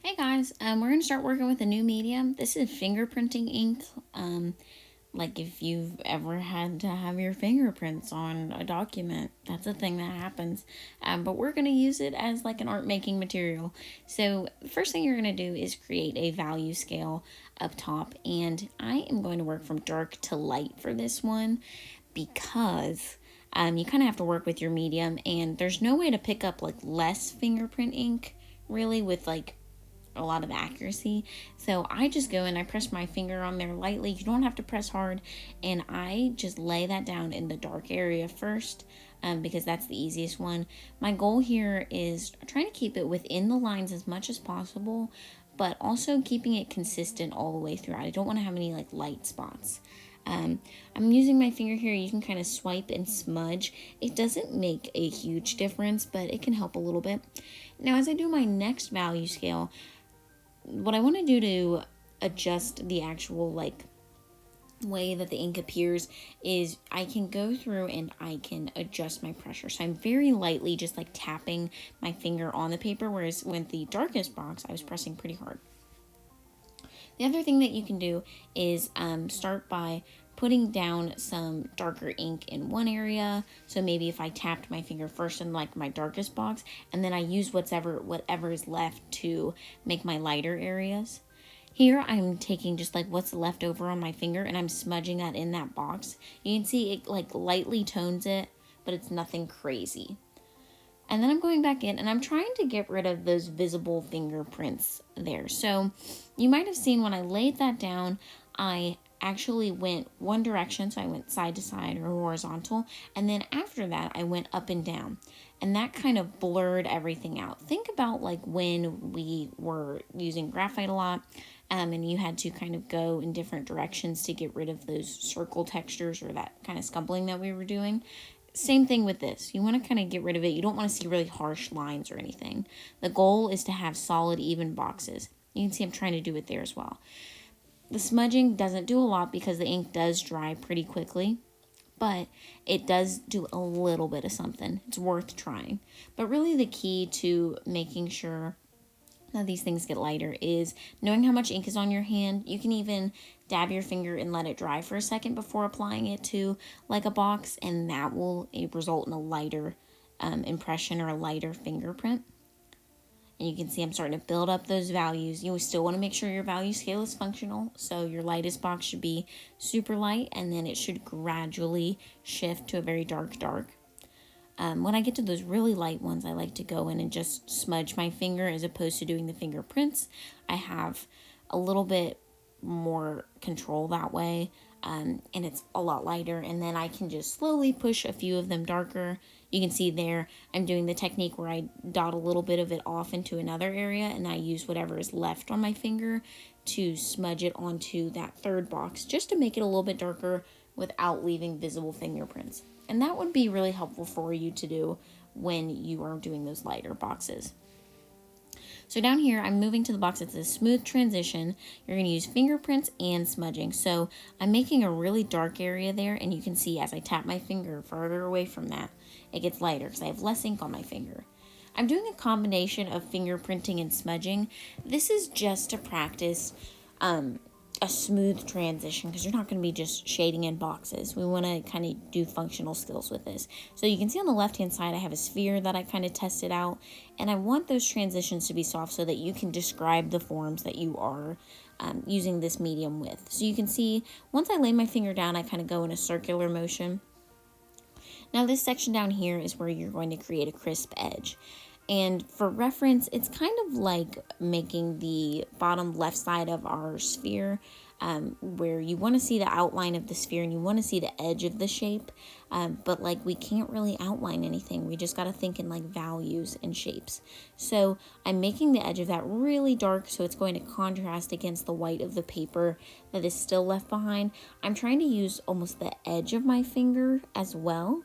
Hey guys, we're gonna start working with a new medium. This is fingerprinting ink. Like if you've ever had to have your fingerprints on a document, that's a thing that happens. But we're gonna use it as like an art making material. So the first thing you're gonna do is create a value scale up top, and I am going to work from dark to light for this one because you kind of have to work with your medium, and there's no way to pick up like less fingerprint ink really with like a lot of accuracy. So I just go and I press my finger on there lightly. You don't have to press hard. And I just lay that down in the dark area first because that's the easiest one. My goal here is trying to keep it within the lines as much as possible, but also keeping it consistent all the way throughout. I don't want to have any like light spots. I'm using my finger here. You can kind of swipe and smudge. It doesn't make a huge difference, but it can help a little bit. Now, as I do my next value scale, what I want to do to adjust the actual like way that the ink appears is I can go through and I can adjust my pressure. So I'm very lightly just like tapping my finger on the paper, whereas with the darkest box I was pressing pretty hard. The other thing that you can do is start by putting down some darker ink in one area. So maybe if I tapped my finger first in like my darkest box, and then I use whatever is left to make my lighter areas. Here I'm taking just like what's left over on my finger and I'm smudging that in that box. You can see it like lightly tones it, but it's nothing crazy. And then I'm going back in and I'm trying to get rid of those visible fingerprints there. So you might have seen when I laid that down, I actually went one direction. So I went side to side or horizontal. And then after that, I went up and down. And that kind of blurred everything out. Think about like when we were using graphite a lot and you had to kind of go in different directions to get rid of those circle textures or that kind of scumbling that we were doing. Same thing with this. You want to kind of get rid of it. You don't want to see really harsh lines or anything. The goal is to have solid, even boxes. You can see I'm trying to do it there as well. The smudging doesn't do a lot because the ink does dry pretty quickly, but it does do a little bit of something. It's worth trying. But really the key to making sure that these things get lighter is knowing how much ink is on your hand. You can even dab your finger and let it dry for a second before applying it to like a box, and that will result in a lighter impression or a lighter fingerprint. And you can see I'm starting to build up those values. You still want to make sure your value scale is functional. So your lightest box should be super light, and then it should gradually shift to a very dark. When I get to those really light ones, I like to go in and just smudge my finger as opposed to doing the fingerprints. I have a little bit more control that way, and it's a lot lighter. And then I can just slowly push a few of them darker. You can see there, I'm doing the technique where I dot a little bit of it off into another area, and I use whatever is left on my finger to smudge it onto that third box, just to make it a little bit darker without leaving visible fingerprints. And that would be really helpful for you to do when you are doing those lighter boxes. So down here, I'm moving to the box that says smooth transition. You're going to use fingerprints and smudging. So I'm making a really dark area there, and you can see as I tap my finger farther away from that, it gets lighter because I have less ink on my finger. I'm doing a combination of fingerprinting and smudging. This is just to practice a smooth transition because you're not going to be just shading in boxes. We want to kind of do functional skills with this. So you can see on the left hand side I have a sphere that I kind of tested out, and I want those transitions to be soft so that you can describe the forms that you are using this medium with. So you can see once I lay my finger down, I kind of go in a circular motion. Now this section down here is where you're going to create a crisp edge. And for reference, it's kind of like making the bottom left side of our sphere where you want to see the outline of the sphere and you want to see the edge of the shape. But like we can't really outline anything. We just got to think in like values and shapes. So I'm making the edge of that really dark so it's going to contrast against the white of the paper that is still left behind. I'm trying to use almost the edge of my finger as well.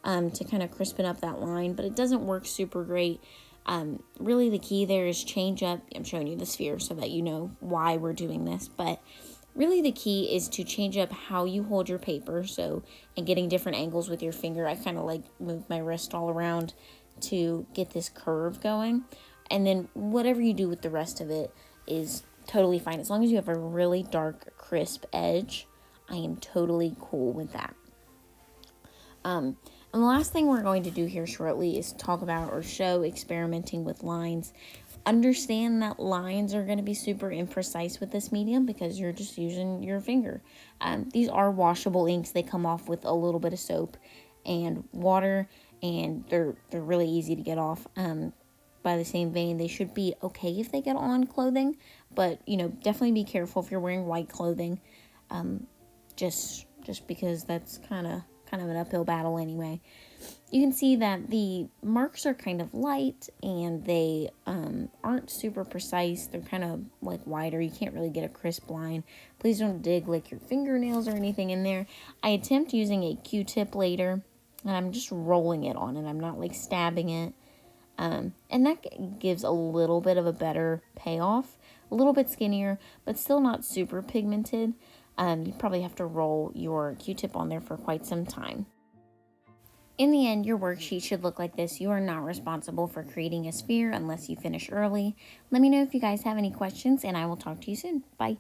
To kind of crispen up that line, but it doesn't work super great. Really the key there is change up. I'm showing you the sphere so that you know why we're doing this, but really the key is to change up how you hold your paper. So, and getting different angles with your finger. I kind of like move my wrist all around to get this curve going. And then whatever you do with the rest of it is totally fine. As long as you have a really dark, crisp edge, I am totally cool with that. And the last thing we're going to do here shortly is talk about or show experimenting with lines. Understand that lines are going to be super imprecise with this medium because you're just using your finger. These are washable inks. They come off with a little bit of soap and water, and they're really easy to get off. By the same vein, they should be okay if they get on clothing, but definitely be careful if you're wearing white clothing. Just because that's kind of an uphill battle anyway. You can see that the marks are kind of light and they aren't super precise. They're kind of like wider. You can't really get a crisp line. Please don't dig like your fingernails or anything in there. I attempt using a Q-tip later, and I'm just rolling it on it. I'm not like stabbing it. And that gives a little bit of a better payoff. A little bit skinnier, but still not super pigmented. You probably have to roll your Q-tip on there for quite some time. In the end, your worksheet should look like this. You are not responsible for creating a sphere unless you finish early. Let me know if you guys have any questions, and I will talk to you soon. Bye.